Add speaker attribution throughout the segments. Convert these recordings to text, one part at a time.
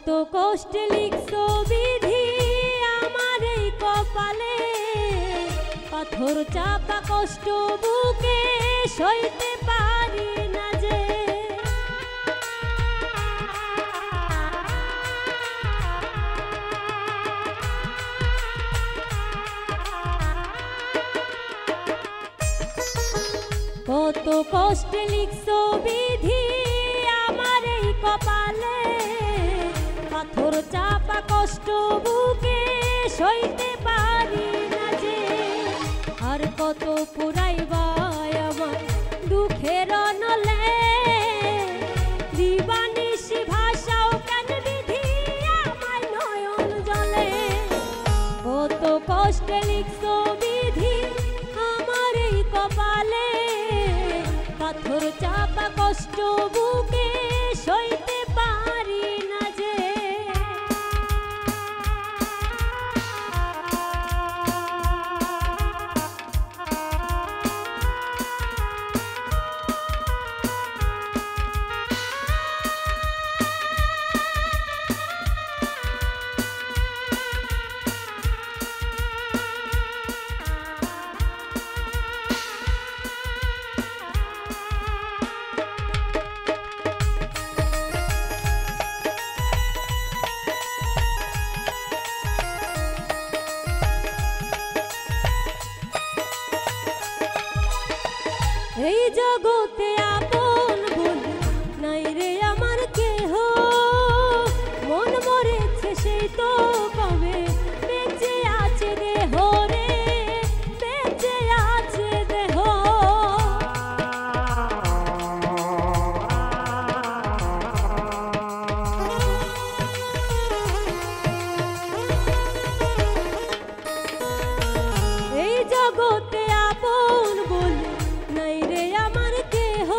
Speaker 1: কষ্টে লিখছো বিধি আমার এই কপালে, পাথর চাপা কষ্ট বুকে সইতে পারি না যে। কত কষ্টে লিখছো বিধি আমার এই কপালে, পাথর চাপা কষ্ট বুকে সইতে পারি না যে। আর কত পুরাইবা আমার দুঃখের নলে, দিবানিশি ভাষাও কেন বিধি আমার নয়ন জলে। কত কষ্টে লিখছো বিধি আমার এই কপালে, পাথর চাপা কষ্ট বুকে সইতে পারি না যে। এই জগতে আপন বলে নাই রে আমার কেহ, মন মরেছে সেই তো কবে বেঁচে আছে দেহ রে, বেঁচে আছে দেহ। এই জগতে আপন বলে নাই রে আমার কেহ,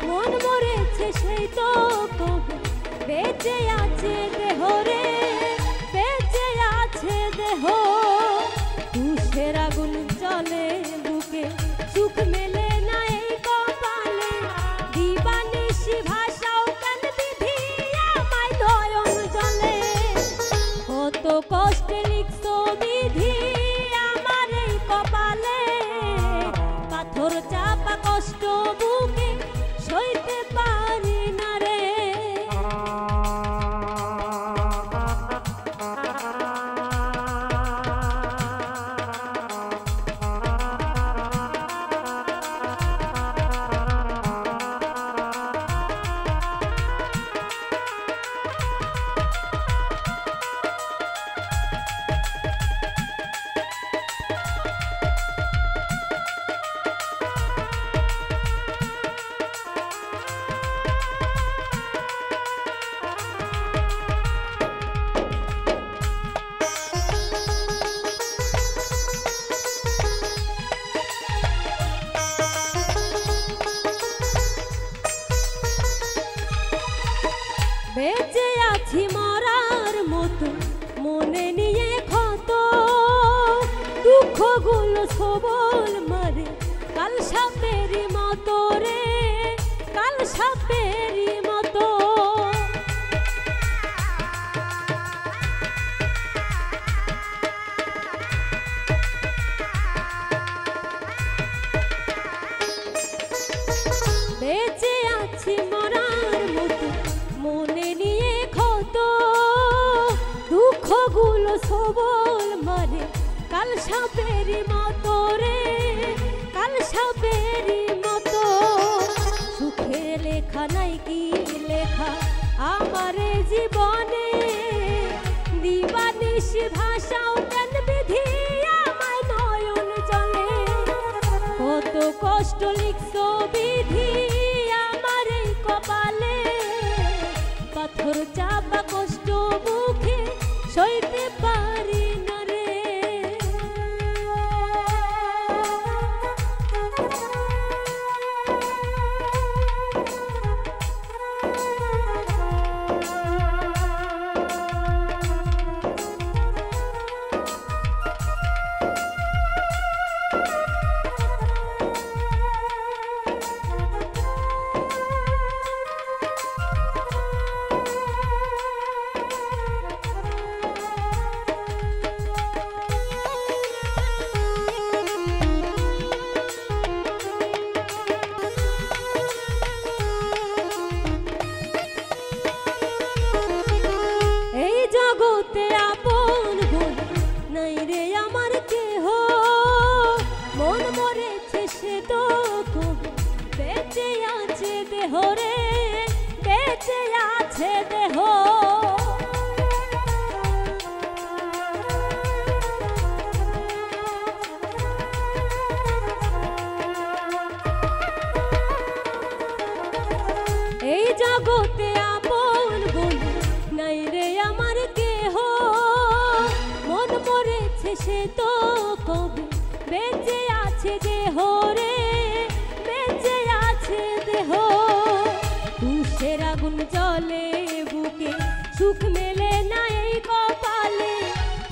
Speaker 1: মন মরেছে সেই তো কবে বেঁচে আছে দেহ রে, বেঁচে আছে দেহ। তুষের আগুন চলে বুকে সুখ মেলে না এই কপালে, দিবানিশি ভাষাও কেন বিধি আমায় নয়ন জলে। কত কষ্টে লিখছো বিধি আমার এই কপালে, পাথর চাপা কষ্ট বুকে সইতে পারি না রে। বেঁচে আছি মরার মতো মনে নিয়ে ক্ষত, দুঃখগুলো সবল মারে কাল সাপেরই মতো রে, কাল সাপেরই মতো। বেঁচে আছি মরার মতো মনে নিয়ে ক্ষত, দুঃখগুলো সবল মারে কাল সাপেরই মতো রে, কাল সাপেরই মতো। সুখের লেখা নাই কি লেখা আমার জীবনে, দিবানিশি ভাষাও কেন বিধি আমায় নয়ন জলে। কত কষ্ট লিখছো বিধি আমার এই কপালে, পাথর চাপা কষ্ট বুকে সইতে পারি না রে। দেহ রে বেঁচে আছে দেহ তুষের আগুন জ্বলে বুকে সুখ মেলে না এই কপালে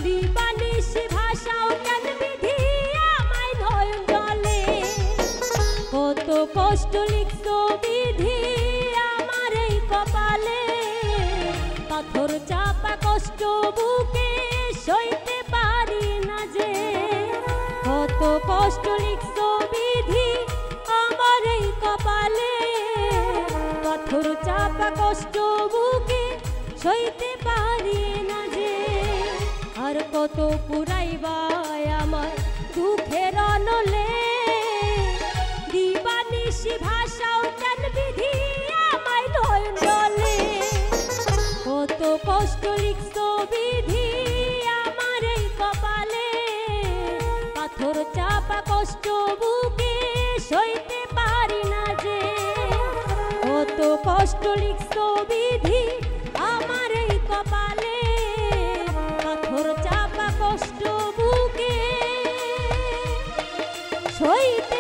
Speaker 1: দিবানিশি ভাষাও কেন বিধি আমায় নয়ন জলে কত কষ্ট লিখছো বিধি আমার এই কপালে পাথর চাপা কষ্ট বুকে সইতে পারি না যে কত কষ্ট লিখছো বিধি আমার এই কপালে পাথর চাপা কষ্ট বুকে সইতে পারি না যে আর কত পুরাইবা আমার দুঃখের অনলে দিবানিশি ভাষাও কেন বিধি আমায় নয়ন জলে কত কষ্ট লিখছো বিধি আমার এই কপালে পাথর চাপা কষ্ট বুকে সইতে পারি না যে কত কষ্ট লিখছো বিধি আমার এই কপালে পাথর চাপা কষ্ট বুকে সইতে